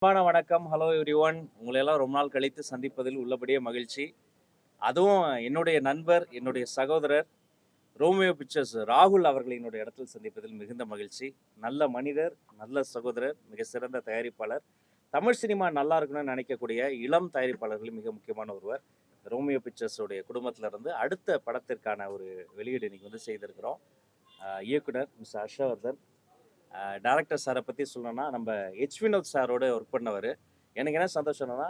வணக்கம். Hello everyone. உங்களை எல்லாம் ரொம்ப நாள் கழித்து சந்திப்பதில் உள்ளபடியே மகிழ்ச்சி. அதுவும் என்னுடைய நண்பர், என்னுடைய சகோதரர் ரோமியோ பிக்சர்ஸ் ராகுல் அவர்களை என்னுடைய இடத்தில் சந்திப்பதில் மிகுந்த மகிழ்ச்சி. நல்ல மனிதர், நல்ல சகோதரர், மிக சிறந்த தயாரிப்பாளர். தமிழ் சினிமா நல்லா இருக்கணும்னு நினைக்கக்கூடிய இளம் தயாரிப்பாளர்கள் மிக முக்கியமான ஒருவர். ரோமியோ பிக்சர்ஸோடைய குடும்பத்திலிருந்து அடுத்த படத்திற்கான ஒரு வெளியீடு இன்னைக்கு வந்து செய்திருக்கிறோம். இயக்குனர் மிஸ்டர் ஹர்ஷவர்தன். டேரக்டர் சாரை பற்றி சொல்லணும்னா நம்ம வினோத் சாரோட ஒர்க் பண்ணவர். எனக்கு என்ன சந்தோஷம்னா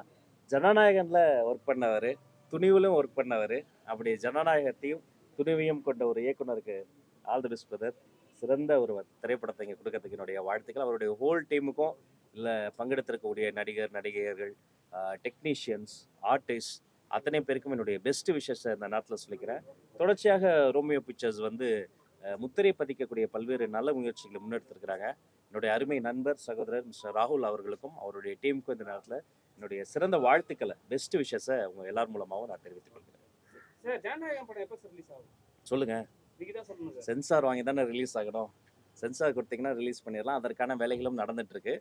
ஜனநாயகனில் ஒர்க் பண்ணவர், துணிவிலும் ஒர்க் பண்ணவர். அப்படி ஜனநாயகத்தையும் துணிவையும் கொண்ட ஒரு இயக்குனருக்கு ஆல் தி பெஸ்ட் பிரதர். சிறந்த ஒரு திரைப்படத்தை இங்கே கொடுக்கறதுக்கு என்னுடைய வாழ்த்துக்கள். அவருடைய ஹோல் டீமுக்கும் இல்லை பங்கெடுத்திருக்கக்கூடிய நடிகர்கள், டெக்னீஷியன்ஸ், ஆர்டிஸ்ட் அத்தனை பேருக்கும் என்னுடைய பெஸ்ட் விஷஸை இந்த நேரத்தில் சொல்லிக்கிறேன். தொடர்ச்சியாக ரோமியோ பிக்சர்ஸ் வந்து முத்திரை பதிக்கக்கூடிய பல்வேறு நல்ல முயற்சிகளை முன்னெடுத்திருக்கிறாங்க. என்னுடைய அருமை நண்பர் சகோதரர் மிஸ்டர் ராகுல் அவர்களுக்கும் அவருடைய டீமுக்கும் இந்த நேரத்தில் என்னுடைய சிறந்த வாழ்த்துக்களை, பெஸ்ட் விஷஸை உங்க எல்லார் மூலமாகவும் நான் தெரிவித்துக் கொள்கிறேன். சொல்லுங்க. சென்சார் வாங்கி தானே ரிலீஸ் ஆகணும். சென்சார் கொடுத்தீங்கன்னா ரிலீஸ் பண்ணிடலாம். அதற்கான வேலைகளும் நடந்துட்டு இருக்கு.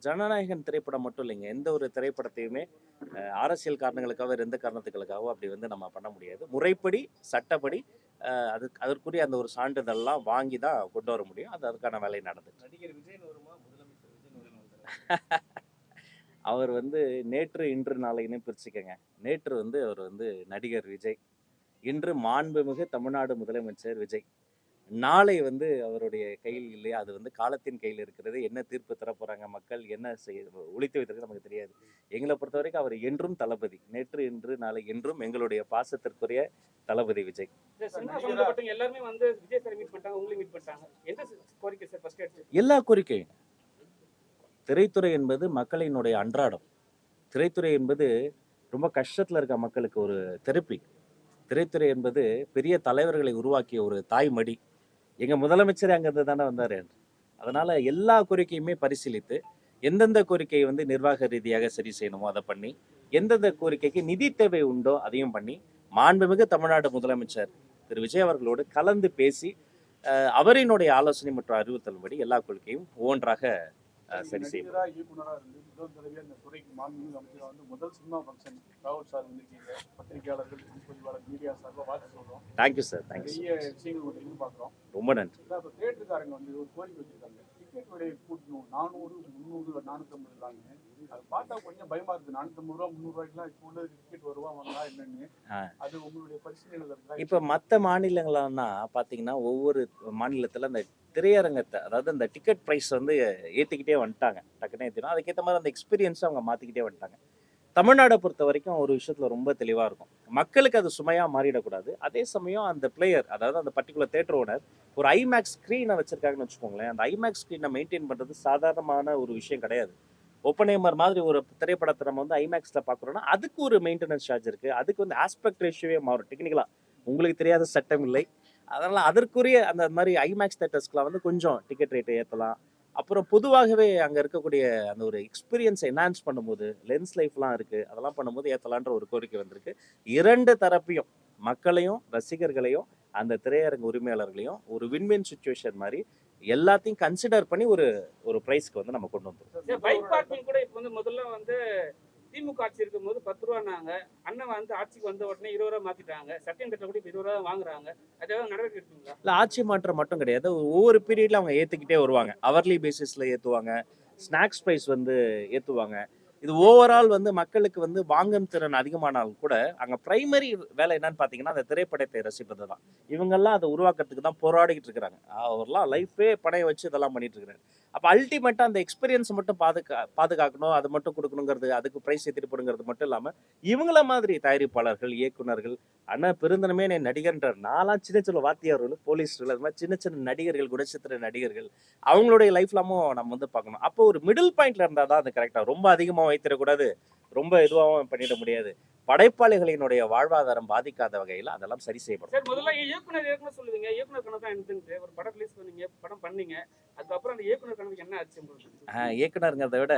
ஜனநாயகன் திரைப்படம் மட்டும் இல்லைங்க, எந்த ஒரு திரைப்படத்தையுமே அரசியல் காரணங்களுக்காக வேறு எந்த காரணத்துகளுக்காகவும் அப்படி வந்து நம்ம பண்ண முடியாது. முறைப்படி சட்டப்படி அதற்குரிய அந்த ஒரு சான்றிதழ்லாம் வாங்கி தான் கொண்டு வர முடியும். அதுக்கான வேலை நடந்துச்சு. நடிகர் விஜய் அவர் வந்து நேற்று இன்று நாளைன்னு பிரிச்சுக்கங்க. நேற்று வந்து அவர் வந்து நடிகர் விஜய், இன்று மாண்புமிகு தமிழ்நாடு முதலமைச்சர் விஜய். நாளை வந்து அவருடைய கையில் இல்லையா, அது வந்து காலத்தின் கையில் இருக்கிறது. என்ன தீர்ப்பு தர போறாங்க மக்கள், என்ன ஒழித்து வைத்திருக்கு நமக்கு தெரியாது. எங்களை பொறுத்த வரைக்கும் அவர் என்றும் தளபதி. நேற்று இன்று நாளை என்றும் எங்களுடைய பாசத்திற்குரிய தளபதி விஜய். எல்லா கோரிக்கையும், திரைத்துறை என்பது மக்களினுடைய அன்றாடம். திரைத்துறை என்பது ரொம்ப கஷ்டத்துல இருக்க மக்களுக்கு ஒரு தெரப்பி. திரைத்துறை என்பது பெரிய தலைவர்களை உருவாக்கிய ஒரு தாய்மடி. எங்க முதலமைச்சர் அங்கிருந்து தானே வந்தாரு. அதனால எல்லா கோரிக்கையுமே பரிசீலித்து எந்தெந்த கோரிக்கையை வந்து நிர்வாக ரீதியாக சரி செய்யணுமோ அதை பண்ணி, எந்தெந்த கோரிக்கைக்கு நிதி தேவை உண்டோ அதையும் பண்ணி, மாண்புமிகு தமிழ்நாடு முதலமைச்சர் திரு விஜய் அவர்களோடு கலந்து பேசி அவரினுடைய ஆலோசனை மற்றும் அறிவுறுத்தல்படி எல்லா கோரிக்கையும் ஒவ்வொன்றாக சரி செய்யும். Thank you sir, thank you. ரொம்ப நன்றி. இப்ப மற்ற மாநிலங்கள்னா பாத்தீங்கன்னா ஒவ்வொரு மாநிலத்துல அந்த திரையரங்கத்தை, அதாவது அந்த டிக்கெட் ப்ரைஸ் வந்து ஏற்றிக்கிட்டே வந்துட்டாங்க. டக்குன்னு ஏற்றினா அதுக்கேற்ற மாதிரி அந்த எக்ஸ்பீரியன்ஸை அவங்க மாற்றிக்கிட்டே வந்துட்டாங்க. தமிழ்நாடை பொறுத்த வரைக்கும் ஒரு விஷயத்தில் ரொம்ப தெளிவாக இருக்கும். மக்களுக்கு அது சுமையாக மாறிடக்கூடாது. அதே சமயம் அந்த பிளேயர், அதாவது அந்த பர்டிகுலர் தேட்டர் ஓனர் ஒரு ஐமேக்ஸ் ஸ்க்ரீனை வச்சுருக்காங்கன்னு வச்சுக்கோங்களேன். அந்த ஐமேக்ஸ் ஸ்க்ரீனை மெயின்டைன் பண்ணுறது சாதாரணமான ஒரு விஷயம் கிடையாது. ஓப்பனேமர் மாதிரி ஒரு திரைப்படத்தை நம்ம வந்து ஐமேக்ஸில் பார்க்குறோன்னா அதுக்கு ஒரு மெயின்டெனன்ஸ் சார்ஜ் இருக்குது. அதுக்கு வந்து ஆஸ்பெக்ட் ரேஷியோவே மாறும். டெக்னிக்கலாக உங்களுக்கு தெரியாத சட்டம் இல்லை. அதனால் அதற்குரிய அந்த மாதிரி ஐமேக்ஸ் தேட்டர்ஸ்க்குலாம் வந்து கொஞ்சம் டிக்கெட் ரேட்டை ஏற்றலாம். அப்புறம் பொதுவாகவே அங்கே இருக்கக்கூடிய அந்த ஒரு எக்ஸ்பீரியன்ஸை என்ஹான்ஸ் பண்ணும்போது லென்ஸ் லைஃப்லாம் இருக்குது, அதெல்லாம் பண்ணும்போது ஏற்றலான்ற ஒரு கோரிக்கை வந்திருக்கு. இரண்டு தரப்பையும், மக்களையும் ரசிகர்களையும் அந்த திரையரங்கு உரிமையாளர்களையும் ஒரு வின்வின் சுச்சுவேஷன் மாதிரி எல்லாத்தையும் கன்சிடர் பண்ணி ஒரு ஒரு ப்ரைஸ்க்கு வந்து நம்ம கொண்டு வந்துருக்கோம். பைக் பார்க்கிங் கூட இப்போ வந்து முதல்ல வந்து திமுக ஆட்சி இருக்கும்போது 10 ரூபான்னாங்க. அண்ணன் வந்து ஆட்சிக்கு வந்த உடனே 20 ரூபா மாத்திட்டாங்க. சட்டம் கட்ட கூட 20 ரூபா வாங்குறாங்க. அதாவது நடவடிக்கை எடுப்பீங்களா? இல்லை, ஆட்சி மாற்றம் மட்டும் கிடையாது. ஒவ்வொரு பீரியட்ல அவங்க ஏற்றுக்கிட்டே வருவாங்க. அவர்லி பேசிஸில் ஏற்றுவாங்க, ஸ்நாக்ஸ் ப்ரைஸ் வந்து ஏற்றுவாங்க. இது ஓவரால் வந்து மக்களுக்கு வந்து வாங்கும் திறன் அதிகமானாலும் கூட அங்கே பிரைமரி வேலை என்னன்னு பார்த்தீங்கன்னா அந்த திரைப்படத்தை ரசிப்பது தான். இவங்கெல்லாம் அதை உருவாக்குறதுக்கு தான் போராடிக்கிட்டு இருக்கிறாங்க. அவர்லாம் லைஃபே பணைய வச்சு இதெல்லாம் பண்ணிட்டு இருக்கிறாரு. அப்போ அல்டிமேட்டாக அந்த எக்ஸ்பீரியன்ஸ் மட்டும் பாதுகாக்கணும், அது மட்டும் கொடுக்கணுங்கிறது, அதுக்கு ப்ரைஸ் ஏற்றிட்டு போடுங்கிறது மட்டும் இல்லாமல் இவங்கள மாதிரி தயாரிப்பாளர்கள், இயக்குநர்கள், அண்ணன் பெருந்தனமே நடிகர்ன்றார். நான்லாம் சின்ன சின்ன வாத்தியார்கள், போலீஸ்கள், அது மாதிரி சின்ன சின்ன நடிகர்கள், குணச்சித்திர நடிகர்கள், அவங்களுடைய லைஃப்லாமும் நம்ம வந்து பார்க்கணும். அப்போ ஒரு மிடில் பாயிண்ட்ல இருந்தால் தான் அது கரெக்டாக. ரொம்ப அதிகமாக வைத்திடக்கூடாது, ரொம்ப இதுவாகவும் பண்ணிட முடியாது. படைப்பாளிகளினுடைய வாழ்வாதாரம் பாதிக்காத வகையில் அதெல்லாம் சரி செய்யப்படும். முதல்ல இயக்குனர் சொல்லுவீங்க, இயக்குனர் கணக்கு தான் ஒரு படம் ரிலீஸ் பண்ணீங்க, படம் பண்ணீங்க, அதுக்கப்புறம் அந்த இயக்குனர் கணக்கு என்ன ஆச்சு? இயக்குனருங்கிறத விட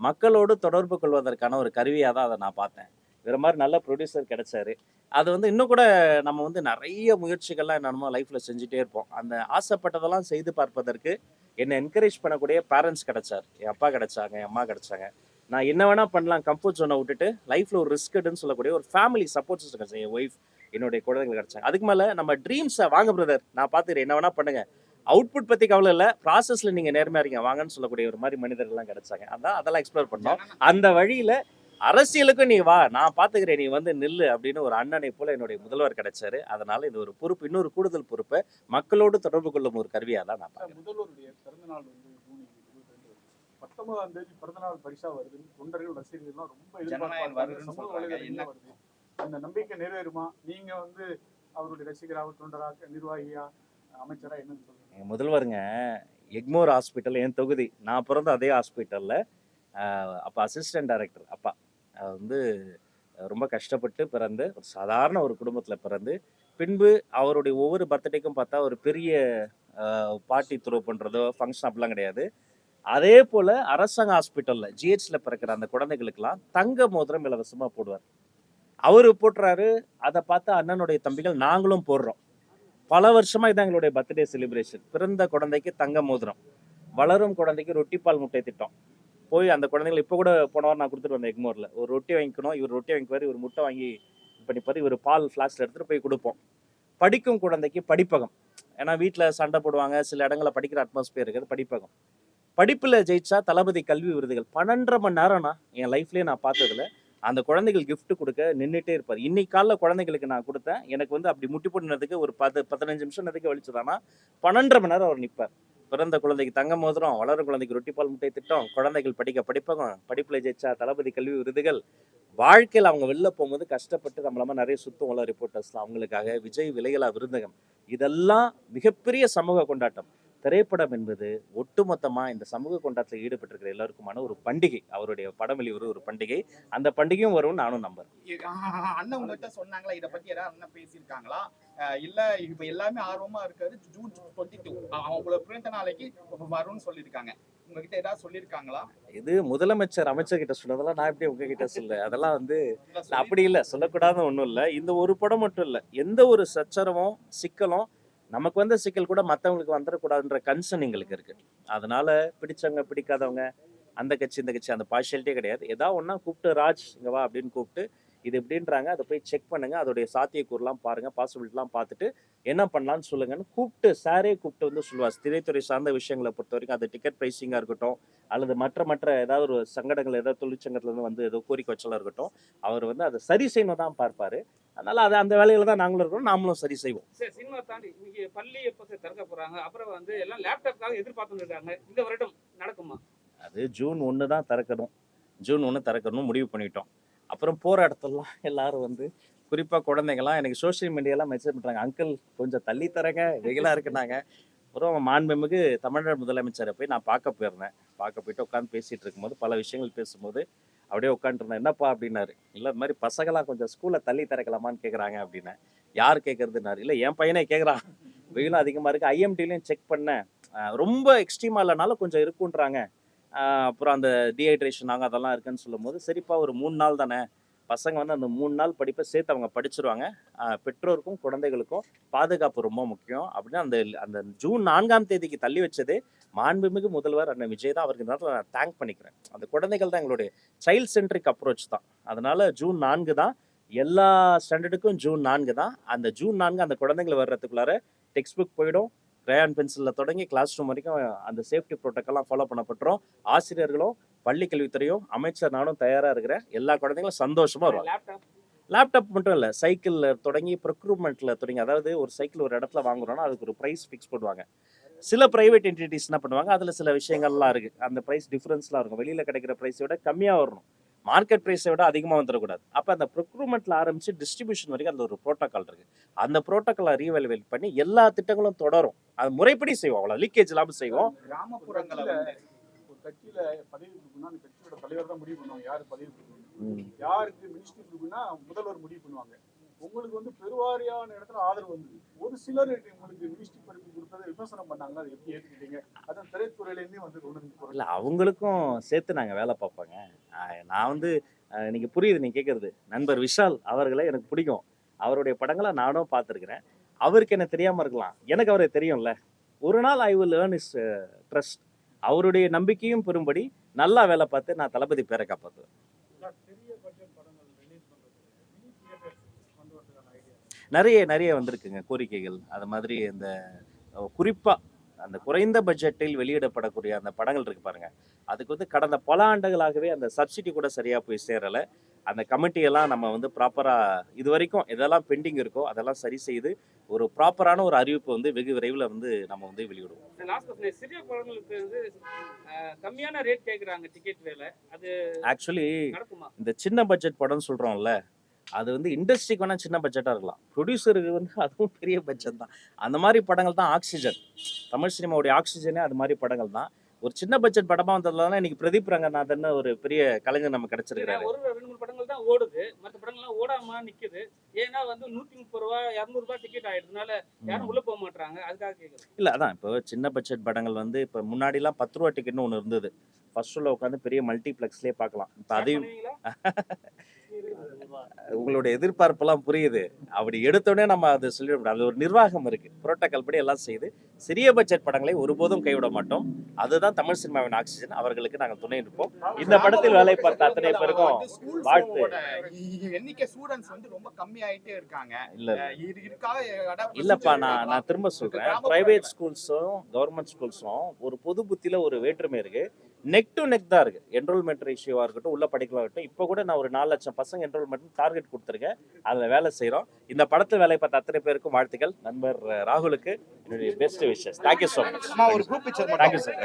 மக்களோடு தொடர்பு கொள்வதற்கான ஒரு கருவியாக தான் அதை நான் பார்த்தேன். வேற மாதிரி நல்ல ப்ரொடியூசர் கிடைச்சாரு. அது வந்து இன்னும் கூட நம்ம வந்து நிறைய முயற்சிகள்லாம் நம்ம லைஃப்பில் செஞ்சுட்டே இருப்போம். அந்த ஆசைப்பட்டதெல்லாம் செய்து பார்ப்பதற்கு என்னை என்கரேஜ் பண்ணக்கூடிய பேரண்ட்ஸ் கிடைச்சார். என் அப்பா கிடைச்சாங்க, என் அம்மா கிடைச்சாங்க. நான் என்ன வேணா பண்ணலாம், கம்ஃபர்ட் ஜோனை விட்டுட்டு லைஃப்பில் ஒரு ரிஸ்க் எடுன்னு சொல்லக்கூடிய ஒரு ஃபேமிலி சப்போர்ட் சிஸ்டம் கிடைச்சாங்க. என் ஒய்ஃப், என்னுடைய குழந்தைகள் கிடைச்சாங்க. அதுக்கு மேலே நம்ம ட்ரீம்ஸை வாங்க பிரதர், நான் பார்த்துக்கிறேன், என்ன வேணா பண்ணுங்க, அவுட்புட் பற்றி கவலை இல்லை, ப்ராசஸில் நீங்கள் நேர்மையாக இருக்கீங்க வாங்கன்னு சொல்லக்கூடிய ஒரு மாதிரி மனிதர்கள்லாம் கிடைச்சாங்க. அதான் அதெல்லாம் எக்ஸ்ப்ளோர் பண்ணோம். அந்த வழியில் அரசியலுக்கும் நீ வா, நான் பார்த்துக்கிறேன், நீ வந்து நில்லு அப்படின்னு ஒரு அண்ணனை போல என்னுடைய முதல்வர் கிடைச்சாரு. அதனால இது ஒரு பொறுப்பு, இன்னொரு கூடுதல் பொறுப்பை மக்களோடு தொடர்பு கொள்ளும் ஒரு கருவியாக தான் நான் பார்க்கிறேன். முதல்வருடைய பிறந்தநாள் வந்து ஜூன் 22 19ஆம் தேதி பிறந்தநாள் பரிசா வருது. தொண்டர்கள் ரசிகர்கள்லாம் ரொம்ப எதிர்பார்ப்பாங்க. சமூக வலைதளங்கள்ல வருது. அந்த நம்பிக்கை நிறைவேறுமா? நீங்க வந்து அவருடைய ரசிகராக, தொண்டராக, நிர்வாகியா, அமைச்சரா என்னன்னு சொல்லுங்க. எங்க முதல்வருங்க எக்மோர் ஹாஸ்பிட்டல், என் தொகுதி, நான் பிறந்த அதே ஹாஸ்பிட்டலில் அப்போ அசிஸ்டன்ட் டைரக்டர் அப்பா வந்து ரொம்ப கஷ்டப்பட்டு பிறந்து ஒரு சாதாரண ஒரு குடும்பத்தில் பிறந்து, பின்பு அவருடைய ஒவ்வொரு பர்த்டேக்கும் பார்த்தா ஒரு பெரிய பார்ட்டி த்ரோ பண்ணுறதோ ஃபங்க்ஷன் அப்படிலாம் கிடையாது. அதே போல் அரசாங்க ஹாஸ்பிட்டலில் ஜிஹெச்சில் பிறக்கிற அந்த குழந்தைகளுக்கெல்லாம் தங்க மோதிரம் இலவசமாக போடுவார். அவர் போட்டுறாரு. அதை பார்த்து அண்ணனுடைய தம்பிகள் நாங்களும் போடுறோம். பல வருஷமாக இதான் எங்களுடைய பர்த்டே செலிப்ரேஷன். பிறந்த குழந்தைக்கு தங்க மோதிரம், வளரும் குழந்தைக்கு ரொட்டிப்பால் முட்டை திட்டம். போய் அந்த குழந்தைகள் இப்போ கூட போன வாரம் நான் கொடுத்துட்டு வந்தேன் எக்மோரில். ஒரு ரொட்டி வாங்கிக்கணும், இவர் ரொட்டி வாங்கிக்குவார், இவர் முட்டை வாங்கி பண்ணிப்பார், இவர் பால் ஃப்ளாஸ்கில் எடுத்துகிட்டு போய் கொடுப்போம். படிக்கும் குழந்தைக்கு படிப்பகம், ஏன்னா வீட்டில் சண்டை போடுவாங்க, சில இடங்களில் படிக்கிற அட்மாஸ்பியர் இருக்குது, படிப்பகம். படிப்பில் ஜெயிச்சா தளபதி கல்வி விருதுகள் 12.5 மணி நேரம்னா என் லைஃப்லேயே நான் பார்த்ததில்ல. அந்த குழந்தைகள் கிஃப்ட் கொடுக்க நின்றுட்டே இருப்பார். இன்னைக்கு காலைல குழந்தைகளுக்கு நான் கொடுத்தேன், எனக்கு வந்து அப்படி முட்டி போட்டுனதுக்கு ஒரு 15 நிமிஷம் நேரத்துக்கு வலிச்சுதானா 12.5 மணி நேரம் அவர் நிற்பார். பிறந்த குழந்தைக்கு தங்க மோதிரம், வளரும் குழந்தைக்கு ரொட்டிப்பால் முட்டை திட்டம், குழந்தைகள் படிக்க படிப்பகம், படிப்பில் ஜெயிச்சா தளபதி கல்வி விருதுகள். வாழ்க்கையில் அவங்க வெளில போகும்போது கஷ்டப்பட்டு நம்மளாம நிறைய சுத்தம் உள்ள ரிப்போர்ட்டர்ஸ்லாம், அவங்களுக்காக விஜய் விலையில்லா விருந்தகம், இதெல்லாம் மிகப்பெரிய சமூக கொண்டாட்டம். திரைப்படம் என்பது ஒட்டுமொத்தமாக இந்த சமூக கொண்டாட்டத்தில் ஈடுபட்டிருக்கிற எல்லாருக்குமான ஒரு பண்டிகை. அவருடைய படம் வெளிவர ஒரு பண்டிகை. அந்த பண்டிகையும் வரும்னு நானும் நம்புறேன். அண்ணன் உங்ககிட்ட சொன்னாங்களா, இதை பத்தி ஏதாவது அண்ணன் பேசியிருக்காங்களா? இல்ல இப்ப எல்லாமே ஆர்வமா இருக்காது, ஜூன் 22 அவங்களோட பிறந்த நாளைக்கு வரும்னு சொல்லியிருக்காங்க. உங்ககிட்ட ஏதாவது சொல்லியிருக்காங்களா? இது முதலமைச்சர் அமைச்சர்கிட்ட சொன்னதெல்லாம் நான் எப்படி உங்ககிட்ட சொல்ல, அதெல்லாம் வந்து அப்படி இல்லை, சொல்லக்கூடாத ஒன்றும் இல்லை. இந்த ஒரு படம் மட்டும் இல்லை, எந்த ஒரு சச்சரவும் சிக்கலும் நமக்கு வந்த சிக்கல் கூட மற்றவங்களுக்கு வந்துடக்கூடாதுன்ற கன்சர்ன் எங்களுக்கு இருக்கு. அதனால பிடிச்சவங்க பிடிக்காதவங்க, அந்த கட்சி இந்த கட்சி, அந்த பார்ஷியாலிட்டியே கிடையாது. ஏதாவது ஒன்றா கூப்பிட்டு ராஜ் இங்கே வா அப்படின்னு கூப்பிட்டு இது எப்படின்றாங்க, அதை போய் செக் பண்ணுங்க, அதோடைய சாத்தியக்கூறுலாம் பாருங்க, பாசிபிலிட்டிலாம் பார்த்துட்டு என்ன பண்ணலான்னு சொல்லுங்கன்னு கூப்பிட்டு சாரே கூப்பிட்டு வந்து சொல்லுவார். திரைத்துறை சார்ந்த விஷயங்களை பொறுத்த வரைக்கும் அது டிக்கெட் ப்ரைஸிங்காக இருக்கட்டும், அல்லது மற்ற ஏதாவது ஒரு சங்கடங்கள் ஏதாவது தொழிற்சங்கத்துலேருந்து வந்து ஏதோ கோரிக்கை வச்சலாக இருக்கட்டும், அவர் வந்து அதை சரி செய்யணும் தான் பார்ப்பாரு. அதனால அது அந்த வேலையில தான் நாங்களும் இருக்கோம், நாமளும் சரி செய்வோம். சரி, சினிமா தாண்டி இன்னைக்கு பள்ளி எப்போ திறக்க போறாங்க? அப்புறம் வந்து எல்லாம் லேப்டாப்காக எதிர்பார்த்துட்டு இருக்காங்க. இந்த வருடம் நடக்குமா? அது ஜூன் 1 தான் திறக்கணும். ஜூன் 1 திறக்கணும் முடிவு பண்ணிட்டோம். அப்புறம் போகிற இடத்துலலாம் எல்லாரும் வந்து குறிப்பாக குழந்தைங்கள்லாம் எனக்கு சோஷியல் மீடியாலாம் மெசேஜ் பண்ணுறாங்க, அங்கிள் கொஞ்சம் தள்ளி தரங்க, வெயிலாக இருக்குனாங்க. அப்புறம் மாண்புமிகு தமிழ்நாடு முதலமைச்சரை போய் நான் பார்க்க போயிருந்தேன். பார்க்க போயிட்டு உட்காந்து பேசிகிட்டு இருக்கும்போது பல விஷயங்கள் பேசும்போது அப்படியே உட்காந்துருந்தேன். என்னப்பா அப்படின்னாரு. இல்லை இது மாதிரி பசங்களாம் கொஞ்சம் ஸ்கூலில் தள்ளி திறக்கலாமான்னு கேட்குறாங்க அப்படின்னேன். யார் கேட்குறதுனாரு. இல்லை என் பையனே கேட்குறான், வெயிலும் அதிகமாக இருக்குது, ஐஎம்டிலையும் செக் பண்ணேன், ரொம்ப எக்ஸ்ட்ரீமாக இல்லைனாலும் கொஞ்சம் இருக்குன்றாங்க. அப்புறம் அந்த டீஹைட்ரேஷன் ஆகும் அதெல்லாம் இருக்குன்னு சொல்லும் போது, சரிப்பா ஒரு 3 நாள் தானே, பசங்க வந்து அந்த 3 நாள் படிப்பை சேர்த்து அவங்க படிச்சிருவாங்க, பெற்றோருக்கும் குழந்தைகளுக்கும் பாதுகாப்பு ரொம்ப முக்கியம் அப்படின்னு அந்த அந்த ஜூன் 4ஆம் தேதிக்கு தள்ளி வச்சதே மாண்புமிகு முதல்வர் அண்ணன் விஜய் தான். அவருக்கு நேரத்தில் நான் தேங்க் பண்ணிக்கிறேன். அந்த குழந்தைகள் தான் எங்களுடைய சைல்ட் சென்ட்ரிக் அப்ரோச் தான். அதனால ஜூன் 4 தான் எல்லா ஸ்டாண்டர்டுக்கும், ஜூன் 4 தான். அந்த ஜூன் 4 அந்த குழந்தைகள் வர்றதுக்குள்ளார டெக்ஸ்ட் புக் போயிடும், கிரேயான் பென்சிலில் தொடங்கி கிளாஸ் ரூம் வரைக்கும் அந்த சேஃப்டி ப்ரோட்டோக்கால்லாம் ஃபாலோ பண்ணப்பட்டுரும். ஆசிரியர்களும் பள்ளி கல்வித்துறையும் அமைச்சர் நானும் தயாராக இருக்கிறேன். எல்லா குழந்தைங்களும் சந்தோஷமாக வருவாங்க. லேப்டாப் மட்டும் இல்லை, சைக்கிளில் தொடங்கி ப்ரொக்யூர்மெண்ட்டில் தொடங்கி, அதாவது ஒரு சைக்கிள் ஒரு இடத்துல வாங்குறோன்னா அதுக்கு ஒரு ப்ரைஸ் ஃபிக்ஸ் பண்ணுவாங்க. சில ப்ரைவேட் என்டிட்டிஸ் என்ன பண்ணுவாங்க, அதில் சில விஷயங்கள்லாம் இருக்குது, அந்த ப்ரைஸ் டிஃப்ரென்ஸ்லாம் இருக்கும். வெளியில் கிடைக்கிற ப்ரைஸை விட கம்மியாக வரணும், மார்க்கெட் ப்ரைஸை விட அதிகமாக வந்துடக்கூடாது. அப்போ அந்த ப்ரொக்யூர்மெண்ட்டில் ஆரம்பித்து டிஸ்ட்ரிபியூஷன் வரைக்கும் அந்த ஒரு ப்ரோட்டோக்கால் இருக்குது. அந்த ப்ரோட்டோக்காலை ரீவேல்யூவேட் பண்ணி எல்லா திட்டங்களும் தொடரும். அது முறைப்படி செய்வோம், அவ்வளோ லீக்கேஜ் இல்லாமல் செய்வோம். கிராமப்புறங்களை ஒரு கட்சியில பதவி கொடுக்கணும்னா அந்த கட்சியோட தலைவர் தான் முடிவு பண்ணுவாங்க யாரு பதவி கொடுக்கணும், யாருக்கு மினிஸ்ட்ரி கொடுக்கணும்னா முதல்வர் முடிவு பண்ணுவாங்க. உங்களுக்கு வந்து பெருவாரியான இடத்துல ஆதரவு வந்தது. ஒரு சிலர் உங்களுக்கு மினிஸ்ட்ரி படிப்பு கொடுத்ததை விமர்சனம் பண்ணாங்க. அதை எப்படி ஏற்றுக்கிட்டீங்க? அதான் திரைத்துறையிலேருந்தே வந்து ஒன்று குரல். இல்லை, அவங்களுக்கும் சேர்த்து நாங்கள் வேலை பார்ப்போங்க. நான் வந்து நீங்க புரியுது நீங்க கேட்கறது. நண்பர் விஷால் அவர்களை எனக்கு பிடிக்கும். அவருடைய படங்களை நானும் பார்த்துருக்கிறேன். அவருக்கு என்ன தெரியாம இருக்கலாம், எனக்கு அவரை தெரியும்ல. ஒரு நாள் I will earn his trust. அவருடைய நம்பிக்கையும் பெறும்படி நல்லா வேலை பார்த்து நான் தளபதி பேரை காப்பாற்றுவேன். பெரிய பட்ஜெட் படங்கள் ரிலீஸ் பண்றதுக்கு மினி தியேட்டர்ஸ் கொண்டு வரதுக்கான ஐடியா. நிறைய வந்திருக்குங்க கோரிக்கைகள். அது மாதிரி இந்த குறிப்பா அந்த குறைந்த பட்ஜெட்டில் வெளியிடப்படக்கூடிய அந்த படங்கள் இருக்கு பாருங்க, அதுக்கு வந்து கடந்த பல ஆண்டுகளாகவே அந்த சப்சிடி கூட சரியா போய் சேரலை. அந்த கமிட்டியெல்லாம் நம்ம வந்து ப்ராப்பரா இது வரைக்கும் எதெல்லாம் பெண்டிங் இருக்கோ அதெல்லாம் சரி செய்து ஒரு ப்ராப்பரான ஒரு அறிவிப்பு வந்து வெகு விரைவில் வந்து நம்ம வந்து வெளியிடுவோம். லாஸ்ட் கொஸ்டின், சிறிய படங்களுக்கு வந்து கம்மியான ரேட் கேக்குறாங்க டிக்கெட் விலை, அது ஆக்சுவலி நடக்குமா? இந்த சின்ன பட்ஜெட் படம்னு சொல்றோம்ல, அது வந்து இண்டஸ்ட்ரிக்கு வேணா சின்ன பட்ஜெட்டாக இருக்கலாம், ப்ரொடியூசருக்கு வந்து அதுவும் பெரிய பட்ஜெட் தான். அந்த மாதிரி படங்கள் தான் ஆக்சிஜன். தமிழ் சினிமாவுடைய ஆக்சிஜனே அது மாதிரி படங்கள் தான். ஒரு சின்ன பட்ஜெட் படமா வந்ததுனால இன்னைக்கு பிரதீப் ரங்கநாதன் ஒரு பெரிய கலைஞர் நமக்கு கிடைச்சிருக்காரு. ஒரு 2-3 படங்கள் தான் ஓடுது, மற்ற படங்கள்லாம் ஓடாம நிக்குது. ஏன்னா வந்து 130 ரூபா 200 ரூபாய் டிக்கெட் ஆயிடுறதுனால யாரும் உள்ள போக மாட்டாங்க, அதுக்காக கேக்குறேன். இல்லை, அதான் இப்போ சின்ன பட்ஜெட் படங்கள் வந்து இப்போ முன்னாடிலாம் 10 ரூபா டிக்கெட்னு ஒன்று இருந்தது. ஃபர்ஸ்ட் ஷோவில் உட்காந்து பெரிய மல்டிப்ளெக்ஸ்லேயே பார்க்கலாம். இப்போ அதையும் உங்களுடைய எதிர்பார்ப்பெல்லாம் புரியுது. அப்படி எடுத்தோடனே நம்ம அதை சொல்லிட முடியாது. அது ஒரு நிர்வாகம் இருக்கு, புரோட்டோகால் படி எல்லாம் செய்து சிறிய பட்ஜெட் படங்களை ஒருபோதும் கைவிட மாட்டோம். அதுதான் தமிழ் சினிமாவின் ஆக்சிஜன். அவர்களுக்கு நாங்கள் துணை இருப்போம். இந்த படத்தில் வேலை பார்த்த அத்தனை பேருக்கும் வாழ்த்து. எண்ணிக்கை ஸ்டூடெண்ட்ஸ் வந்து ரொம்ப கம்மி ஆயிட்டே இருக்காங்க. இல்ல இருக்கா இல்லப்பா, நான் திரும்ப சொல்றேன், பிரைவேட் ஸ்கூல்ஸும் கவர்மெண்ட் ஸ்கூல்ஸும் ஒரு பொது புத்தியில ஒரு வேற்றுமை இருக்கு. நெக் டு நெக் தான் இருக்கு. என்ரோல்மெண்ட் ரேஷியோவா இருக்கட்டும், உள்ள படிக்கலாம் இருக்கட்டும். இப்போ கூட நான் ஒரு 4 லட்சம் பசங்க என்ரோல்மெண்ட் டார்கெட் கொடுத்துருக்கேன். அதில் வேலை செய்கிறோம். இந்த படத்தில் வேலை பார்த்த அத்தனை பேருக்கும் வாழ்த்துக்கள். நண்பர் ராகுலுக்கு என்னுடைய best wishes. Thank you so much. ஒரு குரூப் பிக்சர். Thank you sir.